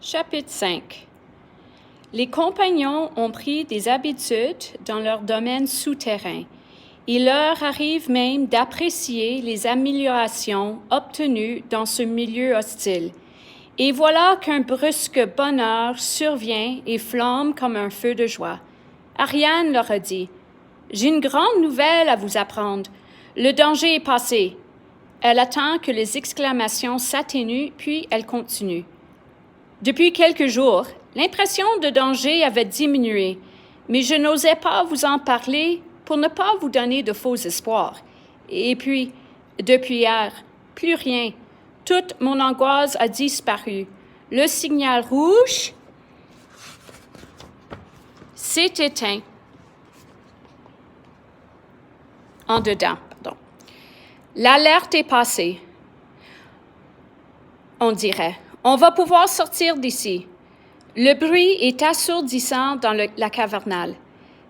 Chapitre 5. Les compagnons ont pris des habitudes dans leur domaine souterrain. Il leur arrive même d'apprécier les améliorations obtenues dans ce milieu hostile. Et voilà qu'un brusque bonheur survient et flambe comme un feu de joie. Ariane leur a dit « J'ai une grande nouvelle à vous apprendre. Le danger est passé. » Elle attend que les exclamations s'atténuent, puis elle continue. Depuis quelques jours, l'impression de danger avait diminué, mais je n'osais pas vous en parler pour ne pas vous donner de faux espoirs. Et puis, depuis hier, plus rien. Toute mon angoisse a disparu. Le signal rouge s'est éteint. En dedans, pardon. L'alerte est passée, on dirait. On va pouvoir sortir d'ici. Le bruit est assourdissant dans la cavernale.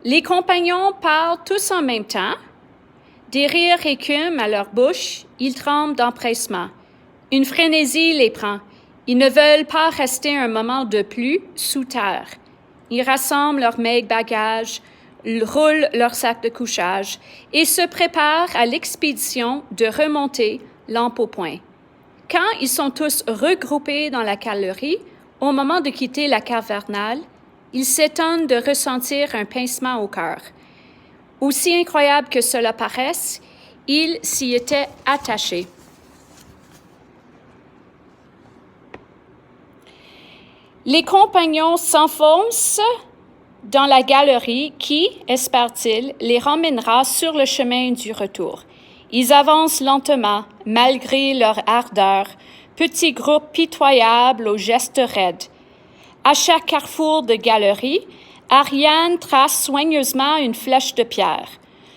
Les compagnons parlent tous en même temps. Des rires écument à leur bouche. Ils tremblent d'empressement. Une frénésie les prend. Ils ne veulent pas rester un moment de plus sous terre. Ils rassemblent leurs maigres bagages, roulent leurs sacs de couchage et se préparent à l'expédition de remonter l'Empopoint. Quand ils sont tous regroupés dans la galerie, au moment de quitter la cavernale, ils s'étonnent de ressentir un pincement au cœur. Aussi incroyable que cela paraisse, ils s'y étaient attachés. Les compagnons s'enfoncent dans la galerie qui, espèrent-ils, les ramènera sur le chemin du retour. Ils avancent lentement, malgré leur ardeur, petits groupes pitoyables aux gestes raides. À chaque carrefour de galerie, Ariane trace soigneusement une flèche de pierre.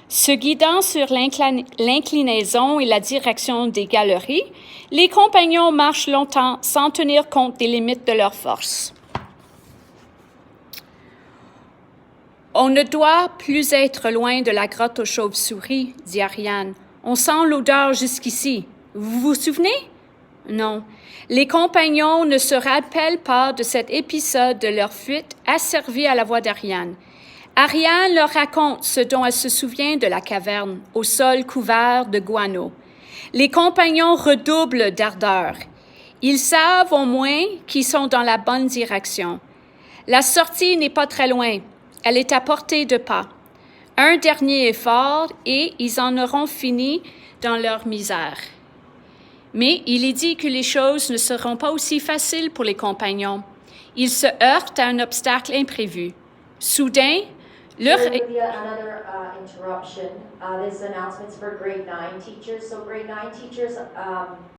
Se guidant sur l'inclinaison et la direction des galeries, les compagnons marchent longtemps sans tenir compte des limites de leur force. On ne doit plus être loin de la grotte aux chauves-souris, dit Ariane. On sent l'odeur jusqu'ici. Vous vous souvenez? Non. Les compagnons ne se rappellent pas de cet épisode de leur fuite asservie à la voix d'Ariane. Ariane leur raconte ce dont elle se souvient de la caverne, au sol couvert de guano. Les compagnons redoublent d'ardeur. Ils savent au moins qu'ils sont dans la bonne direction. La sortie n'est pas très loin. Elle est à portée de pas. Un dernier effort et ils en auront fini dans leur misère. Mais il est dit que les choses ne seront pas aussi faciles pour les compagnons. Ils se heurtent à un obstacle imprévu. Soudain, leur... Another interruption. This announcement is for grade 9 teachers. So grade 9 teachers,